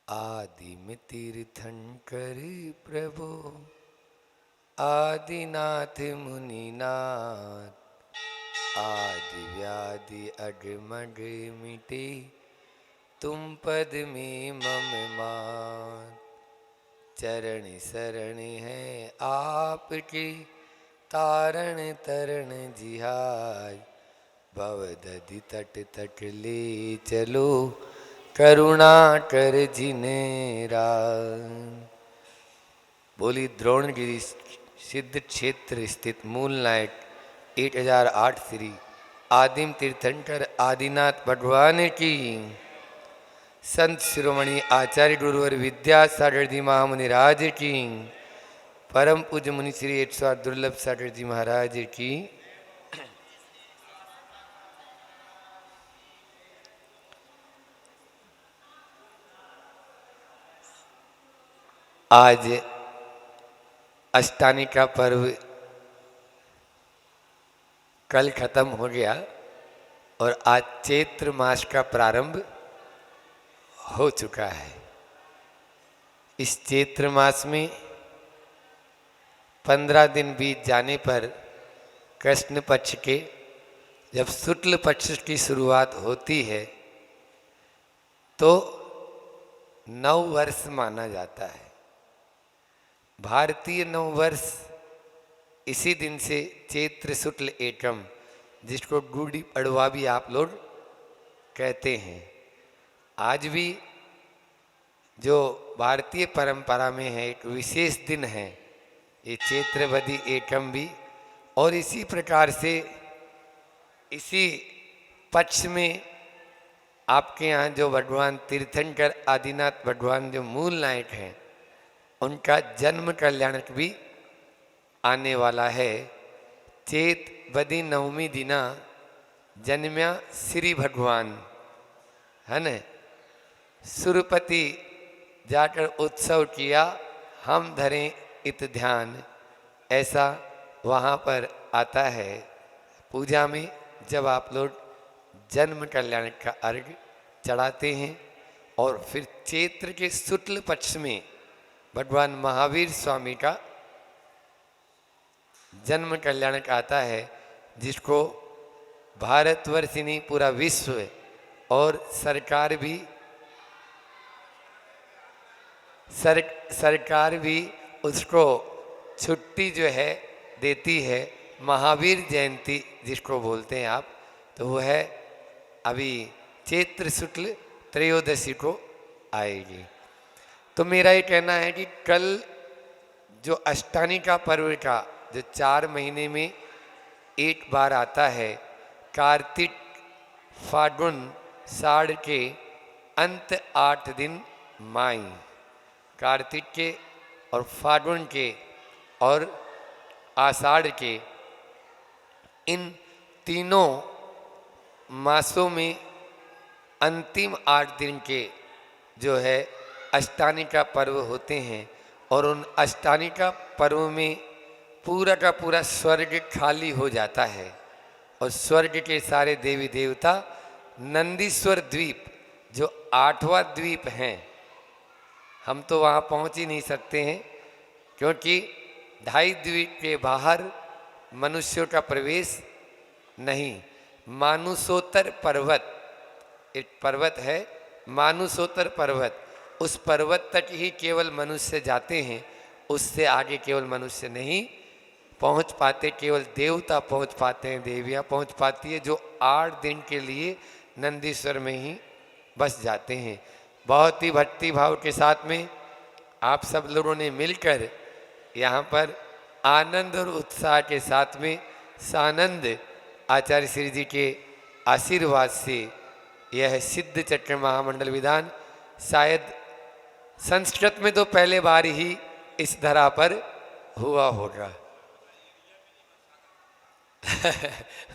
आदि तीर्थंकर प्रभु आदिनाथ मुनिनाथ, आदि व्याधि अगमग मिटे, तुम पद में मम मात। चरण शरण है आपके, तारण तरण जिहाय। भवदधि तट तट ले चलो, करुणा कर जिनेरा। बोली द्रोणगिरी सिद्ध क्षेत्र स्थित मूल नायक 8008 श्री आदिम तीर्थंकर आदिनाथ भगवान की। संत शिरोमणि आचार्य गुरुवर विद्यासागर जी महामुनि राज की। परम पूज्य मुनि श्री 108 दुर्लभ सागर जी महाराज की। आज अष्टानी का पर्व कल खत्म हो गया और आज चैत्र मास का प्रारंभ हो चुका है। इस चैत्र मास में 15 दिन बीत जाने पर कृष्ण पक्ष के जब शुक्ल पक्ष की शुरुआत होती है तो नव वर्ष माना जाता है। भारतीय नव वर्ष इसी दिन से चैत्र शुक्ल एकम, जिसको गुड़ी पड़वा भी आप लोग कहते हैं, आज भी जो भारतीय परंपरा में है एक विशेष दिन है ये चैत्रवदी एकम भी। और इसी प्रकार से इसी पक्ष में आपके यहाँ जो भगवान तीर्थंकर आदिनाथ भगवान जो मूल नायक हैं उनका जन्म कल्याणक भी आने वाला है। चैत बदी नवमी दिना जन्म्या श्री भगवान है न। सुरपति जाकर उत्सव किया, हम धरें इत ध्यान, ऐसा वहाँ पर आता है पूजा में। जब आप लोग जन्म कल्याण का अर्घ चढ़ाते हैं और फिर चैत्र के शुक्ल पक्ष में भगवान महावीर स्वामी का जन्म कल्याणक आता है, जिसको भारतवर्ष नहीं पूरा विश्व और सरकार भी उसको छुट्टी जो है देती है। महावीर जयंती जिसको बोलते हैं आप, तो वो है अभी चैत्र शुक्ल त्रयोदशी को आएगी। तो मेरा ये कहना है कि कल जो अष्टानी का पर्व का जो 4 महीने में एक बार आता है, कार्तिक फागुन साढ़ के अंत 8 दिन माई, कार्तिक के और फागुन के और आषाढ़ के, इन तीनों मासों में अंतिम 8 दिन के जो है अष्टानी का पर्व होते हैं। और उन अष्टानी का पर्व में पूरा का पूरा स्वर्ग खाली हो जाता है और स्वर्ग के सारे देवी देवता नंदीश्वर द्वीप जो 8वां द्वीप हैं, हम तो वहाँ पहुँच ही नहीं सकते हैं क्योंकि 2.5 द्वीप के बाहर मनुष्यों का प्रवेश नहीं। मानुसोत्तर पर्वत, एक पर्वत है मानुसोत्तर पर्वत, उस पर्वत तक ही केवल मनुष्य जाते हैं, उससे आगे केवल मनुष्य नहीं पहुंच पाते, केवल देवता पहुंच पाते हैं, देवियां पहुंच पाती है, जो 8 दिन के लिए नंदीश्वर में ही बस जाते हैं। बहुत ही भक्ति भाव के साथ में आप सब लोगों ने मिलकर यहाँ पर आनंद और उत्साह के साथ में सानंद आचार्य श्री जी के आशीर्वाद से यह सिद्ध चक्र महामंडल विधान शायद संस्कृत में तो पहले बार ही इस धरा पर हुआ होगा।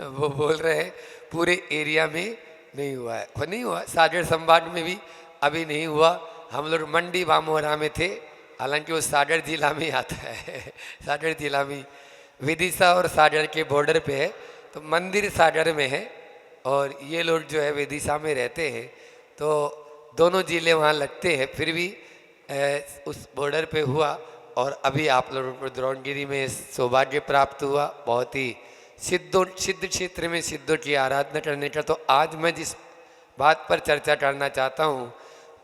वो बोल रहे हैं पूरे एरिया में नहीं हुआ है, वो नहीं हुआ, सागर संभाग में भी अभी नहीं हुआ। हम लोग मंडी बामोहरा में थे, हालांकि वो सागर जिला में आता है। सागर जिला में विदिशा और सागर के बॉर्डर पे है, तो मंदिर सागर में है और ये लोग जो है विदिशा में रहते हैं। तो दोनों जिले वहाँ लगते हैं, फिर भी उस बॉर्डर पे हुआ। और अभी आप लोगों को द्रोणगिरी में सौभाग्य प्राप्त हुआ, बहुत ही सिद्ध क्षेत्र में सिद्धों की आराधना करने का। तो आज मैं जिस बात पर चर्चा करना चाहता हूँ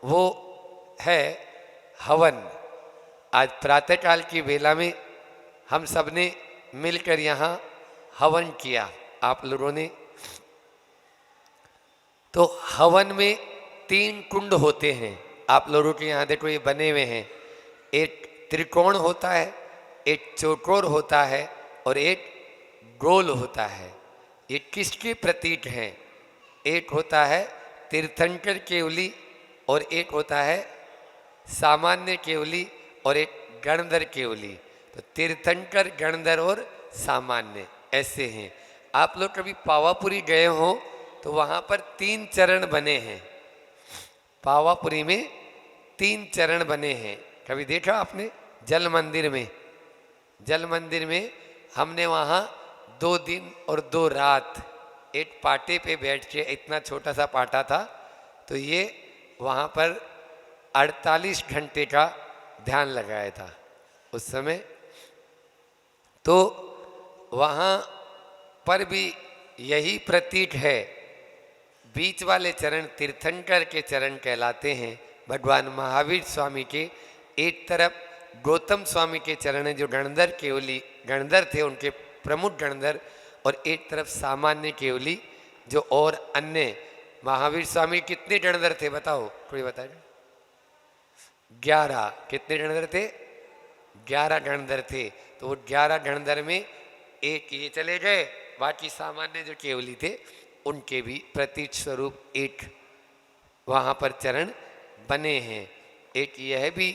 वो है हवन। आज प्रातःकाल की बेला में हम सब ने मिलकर यहाँ हवन किया आप लोगों ने। तो हवन में 3 कुंड होते हैं, आप लोगों के यहाँ देखो ये बने हुए हैं। एक त्रिकोण होता है, एक चौकोर होता है और एक गोल होता है। ये किसके प्रतीक हैं? एक होता है तीर्थंकर केवली और एक होता है सामान्य केवली और एक गणधर केवली। तो तीर्थंकर, गणधर और सामान्य ऐसे हैं। आप लोग कभी पावापुरी गए हो तो वहाँ पर 3 चरण बने हैं। पावापुरी में 3 चरण बने हैं, कभी देखा आपने? जल मंदिर में, जल मंदिर में हमने वहाँ 2 दिन और 2 रात एक पाटे पे बैठ के, इतना छोटा सा पाटा था, तो ये वहाँ पर 48 घंटे का ध्यान लगाया था उस समय। तो वहाँ पर भी यही प्रतीक है। बीच वाले चरण तीर्थंकर के चरण कहलाते हैं, भगवान महावीर स्वामी के। एक तरफ गौतम स्वामी के चरण जो गणधर केवली गणधर थे, उनके प्रमुख गणधर, और एक तरफ सामान्य केवली जो और अन्य। महावीर स्वामी कितने गणधर थे बताओ, कोई बताएगा? 11। कितने गणधर थे? 11 गणधर थे। तो वो 11 गणधर में एक ये चले गए, बाकी सामान्य जो केवली थे उनके भी प्रतीक स्वरूप एक वहाँ पर चरण बने हैं। एक यह भी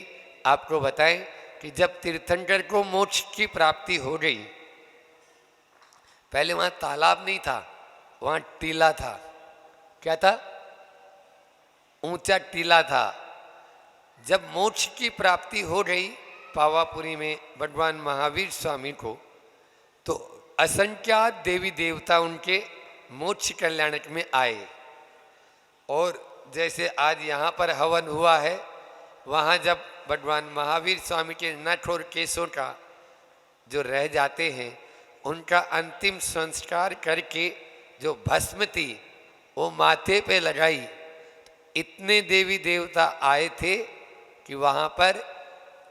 आपको बताएं कि जब तीर्थंकर को मोक्ष की प्राप्ति हो गई, पहले वहाँ तालाब नहीं था, वहाँ टीला था। क्या था? ऊंचा टीला था। जब मोक्ष की प्राप्ति हो गई पावापुरी में भगवान महावीर स्वामी को, तो असंख्यात देवी देवता उनके मोक्ष कल्याणक में आए। और जैसे आज यहाँ पर हवन हुआ है, वहाँ जब भगवान महावीर स्वामी के नख और केशों का जो रह जाते हैं, उनका अंतिम संस्कार करके जो भस्म थी वो माथे पे लगाई। इतने देवी देवता आए थे कि वहाँ पर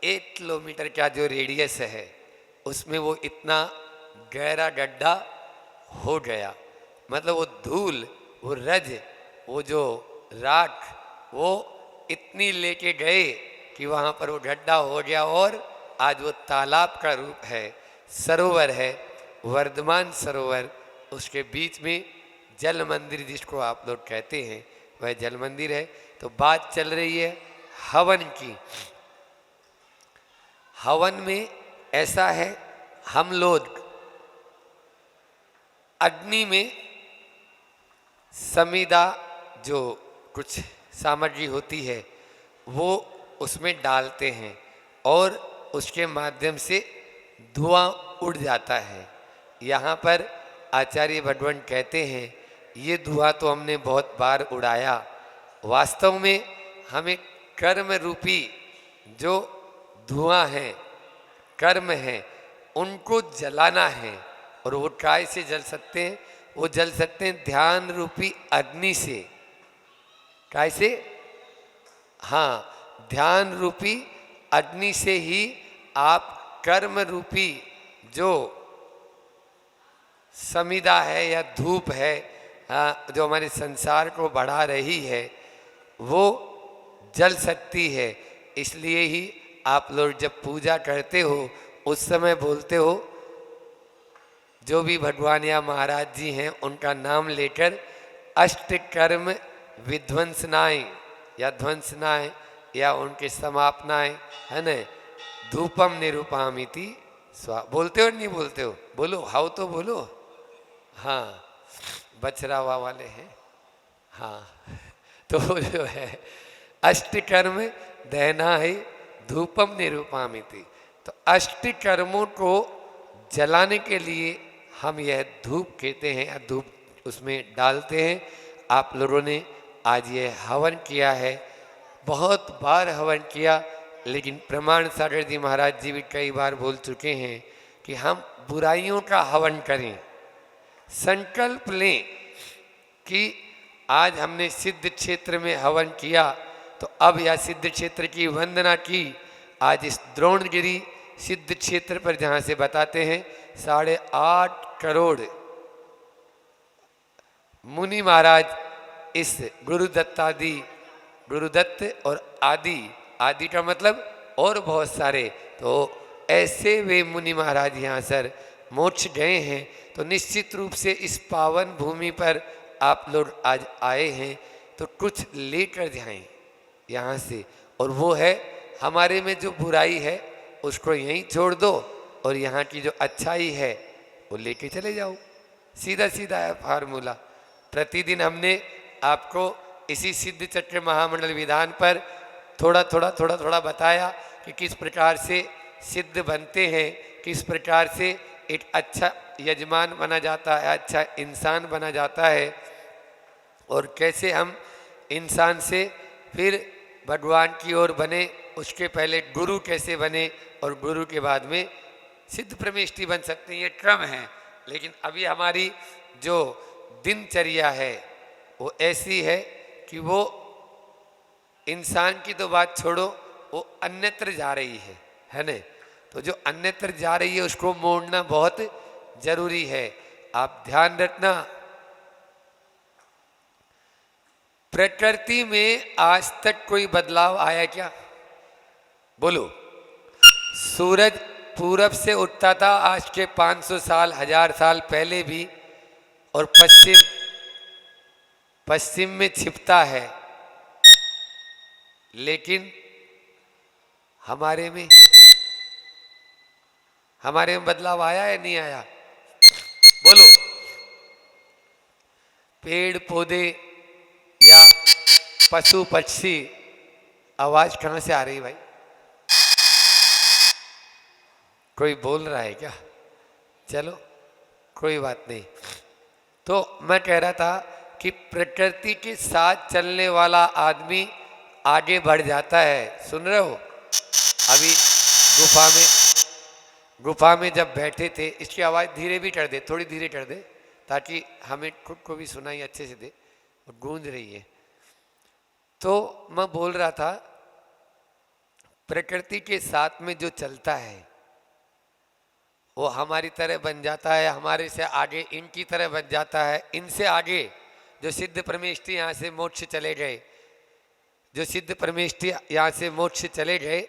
1 किलोमीटर का जो रेडियस है उसमें वो इतना गहरा गड्ढा हो गया। मतलब वो धूल, वो रज, वो जो राख, वो इतनी लेके गए कि वहाँ पर वो गड्ढा हो गया। और आज वो तालाब का रूप है, सरोवर है, वर्धमान सरोवर। उसके बीच में जल मंदिर जिसको आप लोग कहते हैं वह जल मंदिर है। तो बात चल रही है हवन की। हवन में ऐसा है, हम लोग अग्नि में समिधा जो कुछ सामग्री होती है वो उसमें डालते हैं और उसके माध्यम से धुआं उड़ जाता है। यहाँ पर आचार्य भगवान कहते हैं ये धुआं तो हमने बहुत बार उड़ाया, वास्तव में हमें कर्म रूपी जो धुआं है, कर्म है, उनको जलाना है। और वो काय से जल सकते हैं? वो जल सकते हैं ध्यान रूपी अग्नि से। काय से? हाँ, ध्यान रूपी अग्नि से ही आप कर्म रूपी जो समिधा है या धूप है, जो हमारे संसार को बढ़ा रही है, वो जल सकती है। इसलिए ही आप लोग जब पूजा करते हो उस समय बोलते हो, जो भी भगवान या महाराज जी हैं उनका नाम लेकर अष्ट कर्म विध्वंसनाएं या ध्वंसनाएं या उनके समापनाएं, है न, धूपम निरूपामिति स्वा। बोलते हो नहीं बोलते हो? बोलो, हाउ तो बोलो। हाँ, बचरावा वाले हैं। हाँ, तो जो है अष्ट कर्म दहना है धूपम निरूपामिति। तो अष्ट कर्मों को जलाने के लिए हम यह धूप कहते हैं, धूप उसमें डालते हैं। आप लोगों ने आज ये हवन किया है, बहुत बार हवन किया, लेकिन प्रमाण सागर जी महाराज जी भी कई बार बोल चुके हैं कि हम बुराइयों का हवन करें। संकल्प लें कि आज हमने सिद्ध क्षेत्र में हवन किया, तो अब यह सिद्ध क्षेत्र की वंदना की। आज इस द्रोणगिरी सिद्ध क्षेत्र पर जहाँ से बताते हैं 8.5 करोड़ मुनि महाराज इस गुरुदत्तादि, गुरुदत्त और आदि, आदि का मतलब और बहुत सारे, तो ऐसे वे मुनि महाराज यहाँ सर मोक्ष गए हैं। तो निश्चित रूप से इस पावन भूमि पर आप लोग आज आए हैं, तो कुछ लेकर जाएं यहाँ से, और वो है हमारे में जो बुराई है उसको यहीं छोड़ दो, और यहाँ की जो अच्छाई है वो लेके चले जाओ। सीधा सीधा है फार्मूला। प्रतिदिन हमने आपको इसी सिद्ध चक्र महामंडल विधान पर थोड़ा थोड़ा बताया कि किस प्रकार से सिद्ध बनते हैं, किस प्रकार से एक अच्छा यजमान बना जाता है, अच्छा इंसान बना जाता है, और कैसे हम इंसान से फिर भगवान की ओर बने, उसके पहले गुरु कैसे बने, और गुरु के बाद में सिद्ध परमेष्ठी बन सकते हैं। ये क्रम है। लेकिन अभी हमारी जो दिनचर्या है वो ऐसी है कि वो इंसान की तो बात छोड़ो, वो अन्यत्र जा रही है ना। तो जो अन्यत्र जा रही है उसको मोड़ना बहुत जरूरी है। आप ध्यान रखना, प्रकृति में आज तक कोई बदलाव आया क्या? बोलो। सूरज पूरब से उठता था आज के 500 साल 1000 साल पहले भी, और पश्चिम में छिपता है, लेकिन हमारे में बदलाव आया है नहीं आया? बोलो। पेड़ पौधे या पशु पक्षी, आवाज कहां से आ रही भाई? कोई बोल रहा है क्या? चलो कोई बात नहीं। तो मैं कह रहा था कि प्रकृति के साथ चलने वाला आदमी आगे बढ़ जाता है। सुन रहे हो? अभी गुफा में जब बैठे थे, इसकी आवाज़ धीरे भी कर दे, थोड़ी धीरे कर दे, ताकि हमें खुद को भी सुनाई अच्छे से दे, और गूंज रही है। तो मैं बोल रहा था, प्रकृति के साथ में जो चलता है वो हमारी तरह बन जाता है, हमारे से आगे इनकी तरह बन जाता है, इनसे आगे जो सिद्ध परमेष्ठी यहाँ से मोक्ष चले गए, जो सिद्ध परमेष्ठी यहाँ से मोक्ष चले गए,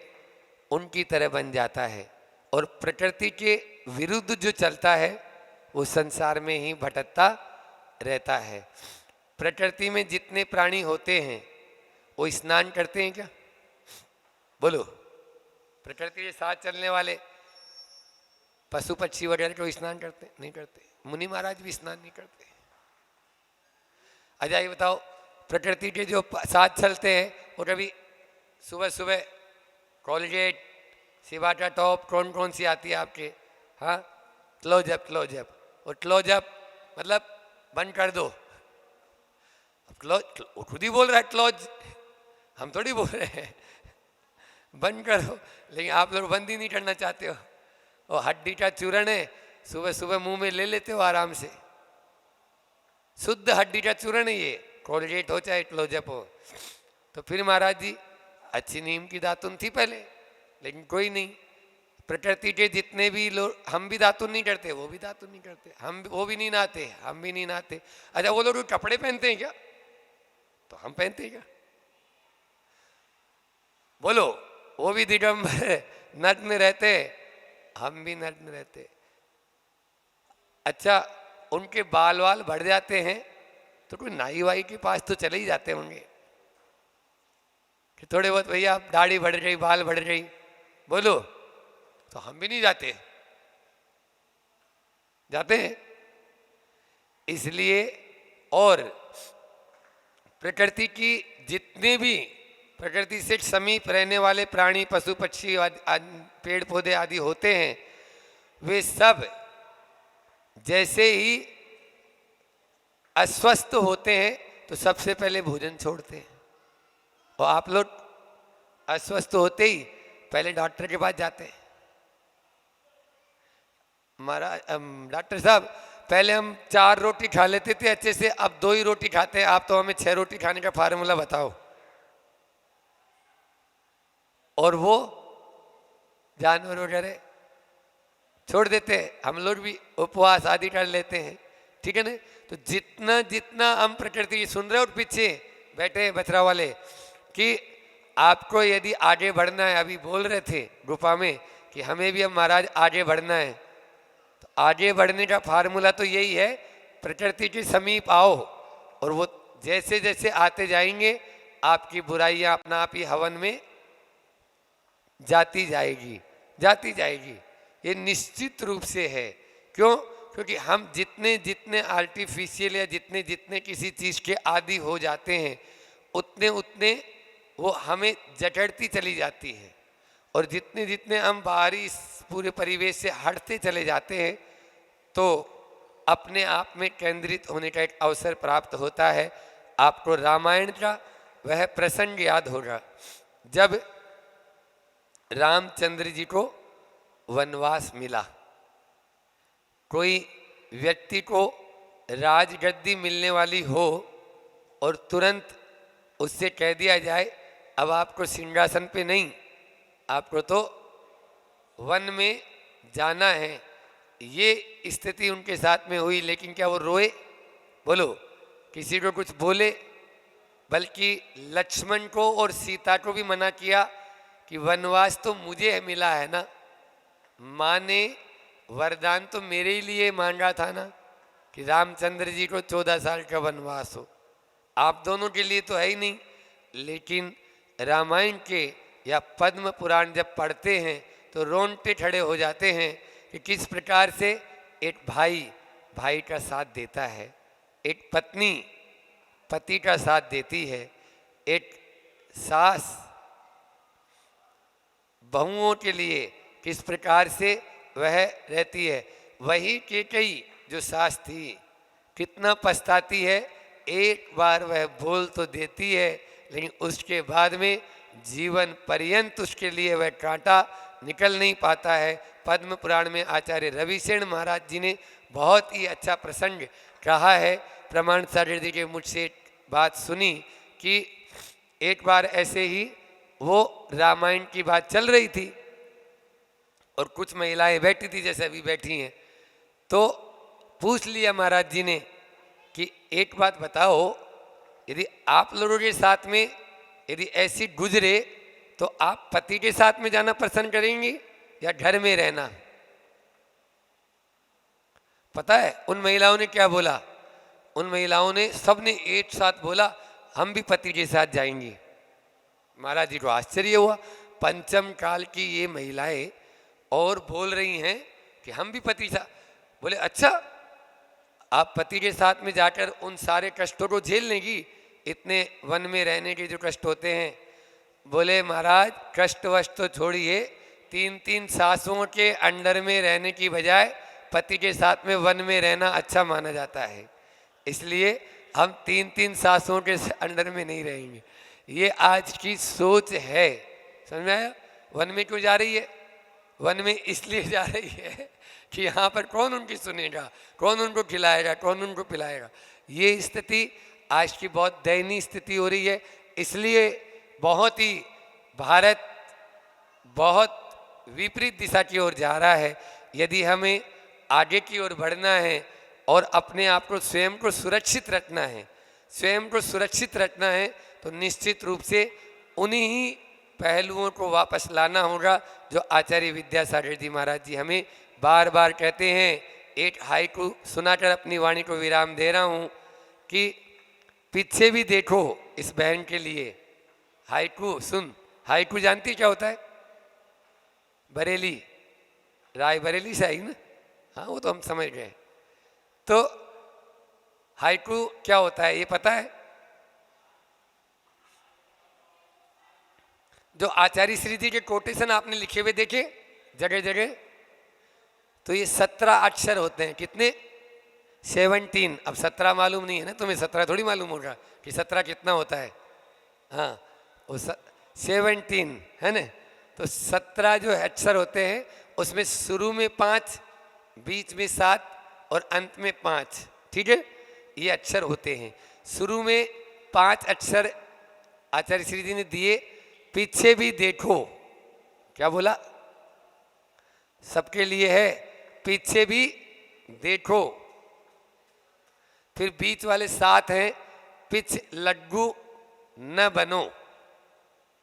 उनकी तरह बन जाता है। और प्रकृति के विरुद्ध जो चलता है वो संसार में ही भटकता रहता है। प्रकृति में जितने प्राणी होते हैं वो स्नान करते हैं क्या? बोलो। प्रकृति के साथ चलने वाले पशु पक्षी वगैरह को स्नान करते नहीं करते? मुनि महाराज भी स्नान नहीं करते। अच्छा ये बताओ, प्रकृति के जो साथ चलते हैं वो कभी सुबह सुबह कोलगेट, सिवाटा टॉप, कौन कौन सी आती है आपके? हाँ, क्लोजअप। और क्लोजअप मतलब बंद कर दो। अब क्लोज खुद ही बोल रहा है, क्लोज, हम थोड़ी बोल रहे हैं बंद करो, लेकिन आप लोग बंद ही नहीं करना चाहते हो। और हड्डी का चूर्ण है, सुबह सुबह मुंह में ले लेते हो आराम से। शुद्ध हड्डी का चूर्ण है ये, कोलगेट हो चाहे क्लोजअप हो। तो फिर महाराज जी, अच्छी नीम की दातुन थी पहले, लेकिन कोई नहीं। प्रकृति के जितने भी लोग, हम भी दातुन नहीं करते, वो भी दातुन नहीं करते, वो भी नहीं नहाते, हम भी नहीं नहाते। अच्छा वो लोग कपड़े पहनते हैं क्या? तो हम पहनते हैं क्या? बोलो। वो भी दिगंबर नग्न रहते, हम भी नग्न रहते। अच्छा उनके बाल वाल बढ़ जाते हैं तो कोई नाई वाई के पास तो चले ही जाते होंगे कि थोड़े बहुत भैया दाढ़ी बढ़ गई, बाल बढ़ गई, बोलो। तो हम भी नहीं जाते, जाते हैं। इसलिए और प्रकृति की जितने भी प्रकृति से समीप रहने वाले प्राणी, पशु पक्षी, पेड़ पौधे आदि होते हैं, वे सब जैसे ही अस्वस्थ होते हैं तो सबसे पहले भोजन छोड़ते हैं। और आप लोग अस्वस्थ होते ही पहले डॉक्टर के पास जाते हैं। महाराज डॉक्टर साहब, पहले हम 4 रोटी खा लेते थे अच्छे से, अब 2 ही रोटी खाते हैं, आप तो हमें 6 रोटी खाने का फार्मूला बताओ। और वो जानवर वगैरह छोड़ देते हैं, हम लोग भी उपवास आदि कर लेते हैं, ठीक है ना। तो जितना जितना हम प्रकृति सुन रहे हो, पीछे बैठे हैं बछड़ा वाले, कि आपको यदि आगे बढ़ना है, अभी बोल रहे थे गुफा में कि हमें भी अब महाराज आगे बढ़ना है, तो आगे बढ़ने का फार्मूला तो यही है, प्रकृति के समीप आओ, और वो जैसे जैसे आते जाएंगे आपकी बुराइयां अपना आप ही हवन में जाती जाएगी, जाती जाएगी। ये निश्चित रूप से है। क्यों? क्योंकि हम जितने जितने आर्टिफिशियल या जितने जितने किसी चीज़ के आदी हो जाते हैं, उतने उतने वो हमें जकड़ती चली जाती है, और जितने जितने हम बाहरी इस पूरे परिवेश से हटते चले जाते हैं, तो अपने आप में केंद्रित होने का एक अवसर प्राप्त होता है। आपको रामायण का वह प्रसंग याद होगा जब रामचंद्र जी को वनवास मिला। कोई व्यक्ति को राजगद्दी मिलने वाली हो और तुरंत उससे कह दिया जाए अब आपको सिंहासन पे नहीं, आपको तो वन में जाना है, ये स्थिति उनके साथ में हुई। लेकिन क्या वो रोए? बोलो, किसी को कुछ बोले? बल्कि लक्ष्मण को और सीता को भी मना किया कि वनवास तो मुझे मिला है ना, माँ ने वरदान तो मेरे ही लिए मांगा था ना कि रामचंद्र जी को 14 साल का वनवास हो, आप दोनों के लिए तो है ही नहीं। लेकिन रामायण के या पद्म पुराण जब पढ़ते हैं तो रोंगटे खड़े हो जाते हैं कि किस प्रकार से एक भाई भाई का साथ देता है, एक पत्नी पति का साथ देती है, एक सास बहुओं के लिए किस प्रकार से वह रहती है। वही कैकेयी जो सास थी कितना पछताती है, एक बार वह बोल तो देती है, लेकिन उसके बाद में जीवन पर्यंत उसके लिए वह कांटा निकल नहीं पाता है। पद्म पुराण में आचार्य रविसेन महाराज जी ने बहुत ही अच्छा प्रसंग कहा है। प्रमाण सागर जी के मुझसे एक बात सुनी कि एक बार ऐसे ही वो रामायण की बात चल रही थी और कुछ महिलाएं बैठी थी जैसे अभी बैठी हैं, तो पूछ लिया महाराज जी ने कि एक बात बताओ, यदि आप लोगों के साथ में यदि ऐसी गुजरे तो आप पति के साथ में जाना पसंद करेंगे या घर में रहना? पता है उन महिलाओं ने क्या बोला? उन महिलाओं ने सबने एक साथ बोला हम भी पति के साथ जाएंगे। महाराज जी को आश्चर्य हुआ, पंचम काल की ये महिलाएं और बोल रही हैं कि हम भी पति साथ। बोले अच्छा, आप पति के साथ में जाकर उन सारे कष्टों को झेल लेंगी, इतने वन में रहने के जो कष्ट होते हैं? बोले महाराज कष्ट वष्ट तो छोड़िए, 3-3 सासुओं के अंडर में रहने की बजाय पति के साथ में वन में रहना अच्छा माना जाता है, इसलिए हम 3-3 सासुओं के अंडर में नहीं रहेंगे। ये आज की सोच है, समझ में आया? वन में क्यों जा रही है? वन में इसलिए जा रही है कि यहाँ पर कौन उनकी सुनेगा, कौन उनको खिलाएगा, कौन उनको पिलाएगा। ये स्थिति आज की बहुत दयनीय स्थिति हो रही है। इसलिए बहुत ही भारत बहुत विपरीत दिशा की ओर जा रहा है। यदि हमें आगे की ओर बढ़ना है और अपने आप को स्वयं को सुरक्षित रखना है, स्वयं को सुरक्षित रखना है, तो निश्चित रूप से उन्हीं ही पहलुओं को वापस लाना होगा जो आचार्य विद्यासागर जी महाराज जी हमें बार बार कहते हैं। एक हाइकू सुनाकर अपनी वाणी को विराम दे रहा हूँ कि पीछे भी देखो इस बहन के लिए। हाइकू सुन, हाइकू जानती क्या होता है? बरेली, राय बरेली से आई ना, हाँ वो तो हम समझ गए। तो हाइकू क्या होता है ये पता है? जो आचार्य श्री जी के कोटेशन आपने लिखे हुए देखे जगह जगह, तो ये 17 अक्षर होते हैं। कितने? 17। अब 17 मालूम नहीं है ना तुम्हें, 17 थोड़ी मालूम होगा कि 17 कितना होता है। हाँ वो 17 है ना। तो 17 जो अक्षर होते हैं उसमें शुरू में 5, बीच में 7 और अंत में 5, ठीक है, ये अक्षर होते हैं। शुरू में 5 अक्षर आचार्य श्री जी ने दिए, पीछे भी देखो, क्या बोला, सबके लिए है, पीछे भी देखो। फिर बीच वाले 7 हैं, पिछ लड्डू न बनो,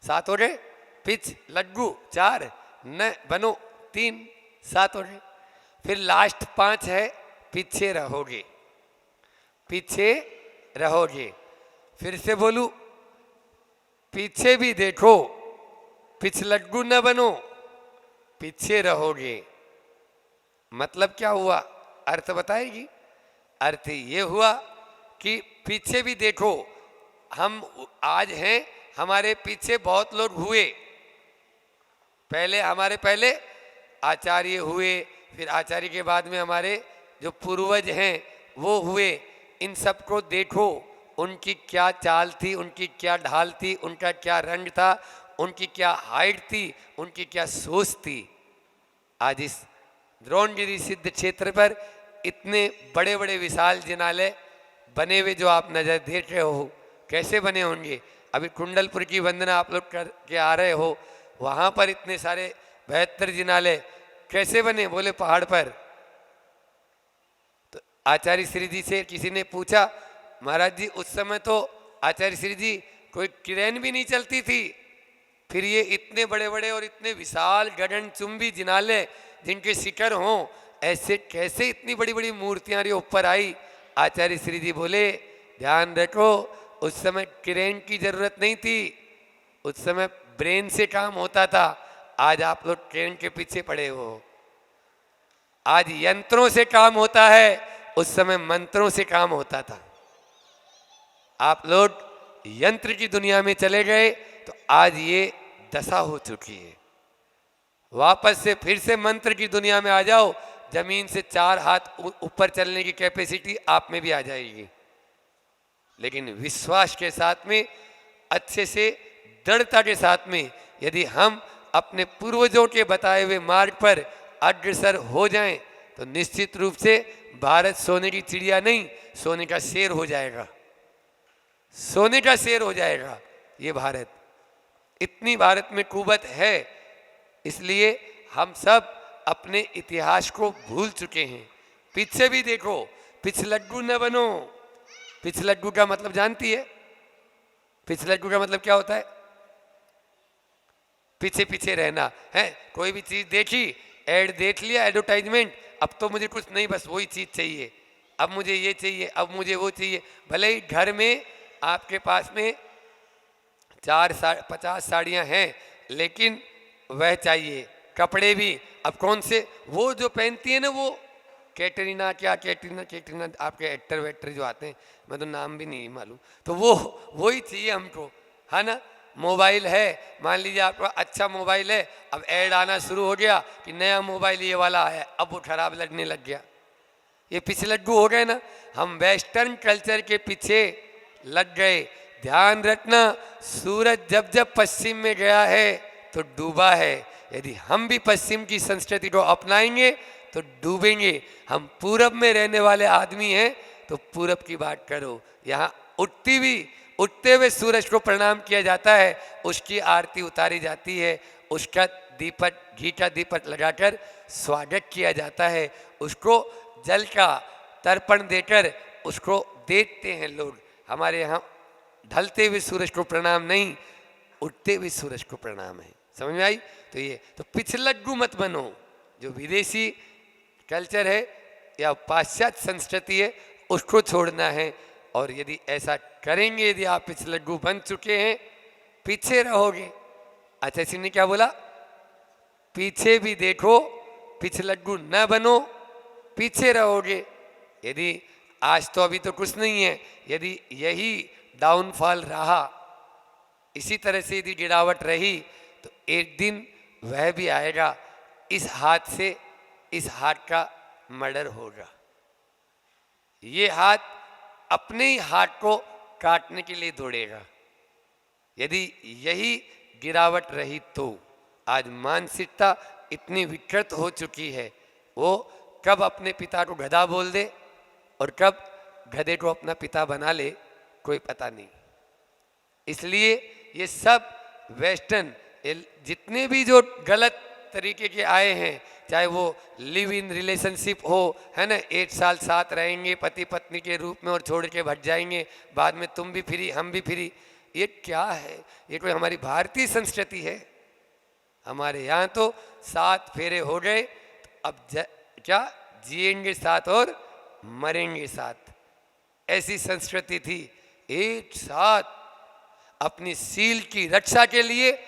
7 हो गए, पिछ लड्डू 4, न बनो 3, 7 हो गए। फिर लास्ट 5 है, पीछे रहोगे, पीछे रहोगे। फिर से बोलू, पीछे भी देखो, पिछ लड्डू न बनो, पीछे रहोगे। मतलब क्या हुआ, अर्थ बताएगी। अर्थ ये हुआ कि पीछे भी देखो, हम आज हैं, हमारे पीछे बहुत लोग हुए, पहले हमारे पहले आचार्य हुए, फिर आचार्य के बाद में हमारे जो पूर्वज हैं वो हुए। इन सबको देखो, उनकी क्या चाल थी, उनकी क्या ढाल थी, उनका क्या रंग था, उनकी क्या हाइट थी, उनकी क्या सोच थी। आज इस द्रोणगिरी सिद्ध क्षेत्र पर इतने बड़े बड़े विशाल जिनालय बने हुए जो आप नजर देख रहे हो, कैसे बने होंगे। अभी कुंडलपुर की वंदना आप लोग करके आ रहे हो, वहां पर इतने सारे 72 जिनालय कैसे बने, बोले पहाड़ पर। तो आचार्य श्री जी से किसी ने पूछा, महाराज जी उस समय तो आचार्य श्री जी कोई क्रेन भी नहीं चलती थी, फिर ये इतने बड़े बड़े और इतने विशाल गगनचुंबी जिनालय जिनके शिखर हों, ऐसे कैसे इतनी बड़ी बड़ी मूर्तियां ऊपर आई। आचार्य श्री जी बोले, ध्यान रखो, उस समय क्रेन की जरूरत नहीं थी, उस समय ब्रेन से काम होता था। आज आप लोग ट्रेन के पीछे पड़े हो, आज यंत्रों से काम होता है, उस समय मंत्रों से काम होता था। आप लोग यंत्र की दुनिया में चले गए तो आज ये दशा हो चुकी है। वापस से फिर से मंत्र की दुनिया में आ जाओ, जमीन से 4 हाथ ऊपर चलने की कैपेसिटी आप में भी आ जाएगी। लेकिन विश्वास के साथ में, अच्छे से दृढ़ता के साथ में, यदि हम अपने पूर्वजों के बताए हुए मार्ग पर अग्रसर हो जाएं तो निश्चित रूप से भारत सोने की चिड़िया नहीं, सोने का शेर हो जाएगा, सोने का शेर हो जाएगा ये भारत। इतनी भारत में कुवत है, इसलिए हम सब अपने इतिहास को भूल चुके हैं। पीछे भी देखो, पिछलग्गू न बनो। पिछलग्गू का मतलब जानती है? पिछलग्गू का मतलब क्या होता है? पीछे पीछे रहना है। कोई भी चीज देखी, एड देख लिया, एडवर्टाइजमेंट, अब तो मुझे कुछ नहीं, बस वही चीज चाहिए, अब मुझे ये चाहिए, अब मुझे वो चाहिए। भले ही घर में आपके पास में 50 साड़ियां हैं, लेकिन वह चाहिए। कपड़े भी अब कौन से, वो जो पहनती है ना, वो कैटरीना, क्या कैटरीना आपके एक्टर वेक्टर जो आते हैं, मैं तो नाम भी नहीं मालूम, तो वो वही चाहिए हमको, है ना। मोबाइल है, मान लीजिए आपका अच्छा मोबाइल है, अब ऐड आना शुरू हो गया कि नया मोबाइल ये वाला है, अब वो खराब लगने लग गया। ये पिछलग्गू हो गए ना, हम वेस्टर्न कल्चर के पीछे लग गए। ध्यान रखना, सूरज जब जब पश्चिम में गया है तो डूबा है। यदि हम भी पश्चिम की संस्कृति को अपनाएंगे तो डूबेंगे। हम पूरब में रहने वाले आदमी हैं तो पूरब की बात करो। यहाँ उठते हुए सूरज को प्रणाम किया जाता है, उसकी आरती उतारी जाती है, उसका दीपक, घी का दीपक लगाकर स्वागत किया जाता है, उसको जल का तर्पण देकर उसको देखते हैं लोग। हमारे यहाँ ढलते हुए सूरज को प्रणाम नहीं, उठते हुए सूरज को प्रणाम है। समझ में आई? तो ये तो पिछलग्गू मत बनो। जो विदेशी कल्चर है या पाश्चात्य संस्कृति है उसको छोड़ना है। और यदि ऐसा करेंगे, यदि आप पिछलग्गू बन चुके हैं, पीछे रहोगे। अच्छा, इसी ने क्या बोला? पीछे भी देखो, पिछलग्गू न बनो, पीछे रहोगे। यदि आज तो अभी तो कुछ नहीं है, यदि यही डाउनफॉल रहा, इसी तरह से यदि गिरावट रही, तो एक दिन वह भी आएगा, इस हाथ से इस हाथ का मर्डर होगा। ये हाथ अपने ही हाथ को काटने के लिए दौड़ेगा। यदि यही गिरावट रही तो। आज मानसिकता इतनी विकृत हो चुकी है, वो कब अपने पिता को गधा बोल दे और कब गधे को अपना पिता बना ले, कोई पता नहीं। इसलिए ये सब वेस्टर्न जितने भी जो गलत तरीके के आए हैं, चाहे वो लिव इन रिलेशनशिप हो, है ना, 8 साल साथ रहेंगे पति पत्नी के रूप में और छोड़ के भट जाएंगे, बाद में तुम भी फ्री हम भी फ्री, ये क्या है? ये कोई हमारी भारतीय संस्कृति है? हमारे यहाँ तो 7 फेरे हो गए, अब क्या जिएंगे साथ और मरेंगे साथ, ऐसी संस्कृति थी। एक साथ अपनी सील की रक्षा के लिए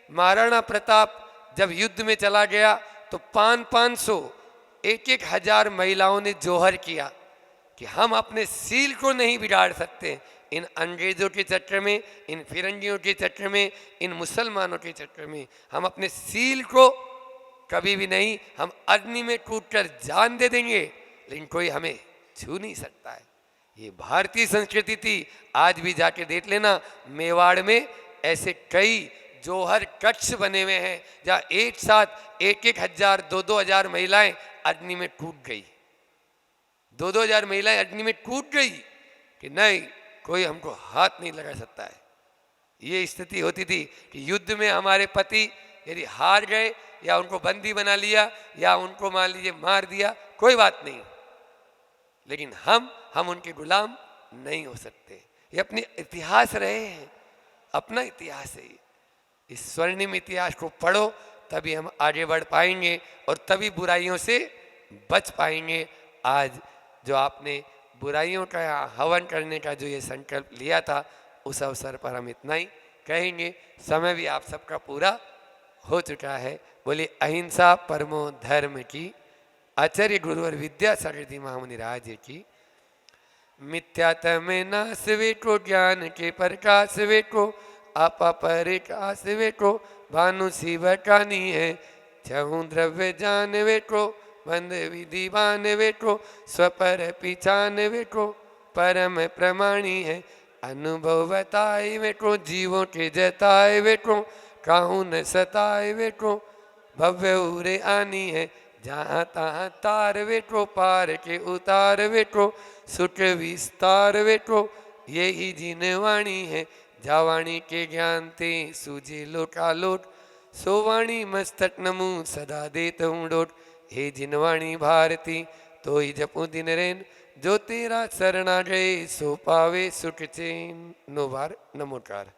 महाराणा प्रताप जब युद्ध में चला गया तो 500 एक हजार महिलाओं ने जोहर किया कि हम अपने सील को नहीं बिगाड़ सकते, इन अंग्रेजों के चक्कर में, इन फिरंगियों के चक्कर में, इन मुसलमानों के चक्कर में हम अपने सील को कभी भी नहीं, हम अग्नि में कूदकर जान दे देंगे लेकिन कोई हमें छू नहीं सकता है। ये भारतीय संस्कृति थी। आज भी जाके देख लेना, मेवाड़ में ऐसे कई जोहर कक्ष बने हुए हैं जहाँ एक साथ एक हजार 2-2 हजार महिलाएं अग्नि में कूद गई, 2-2 हजार महिलाएं अग्नि में कूद गई कि नहीं कोई हमको हाथ नहीं लगा सकता है। ये स्थिति होती थी कि युद्ध में हमारे पति यदि हार गए या उनको बंदी बना लिया या उनको मान लीजिए मार दिया, कोई बात नहीं, लेकिन हम उनके गुलाम नहीं हो सकते। ये अपने इतिहास रहे हैं, अपना इतिहास है। इस स्वर्णिम इतिहास को पढ़ो, तभी हम आगे बढ़ पाएंगे और तभी बुराइयों से बच पाएंगे। आज जो आपने बुराइयों का हवन करने का जो ये संकल्प लिया था, उस अवसर पर हम इतना ही कहेंगे। समय भी आप सबका पूरा हो चुका है। बोलिए अहिंसा परमो धर्म की, आचार्य गुरुवर विद्या सागर महामुनि राज की। मिथ्यात्म नाश वेको, ज्ञान के प्रकाश वेको, आपा परिकाश वेको, भानु शिव कानी है, छहु द्रव्य जान वेको, बंद विधि बान वेको, स्वपर पिछान वेको, परम प्रमाणी है, अनुभव बताए वेको, जीवों के जताए वेको, काहू न सताए वेको, भव्य उरे आनी है, जहाँ तहाँ तार वेको, पार के उतार वेको, सुख विस्तार वेको, यही जिनवाणी है, जावाणी के ज्ञान ते सूझे लोटालोट, सोवाणी मस्तक नमू सदा देत हूँ डोट, हे जिनवाणी भारती तो ही जपू दिन रेन, जो तेरा शरणा गए सो पावे सुख चैन। नो बार नमोकार।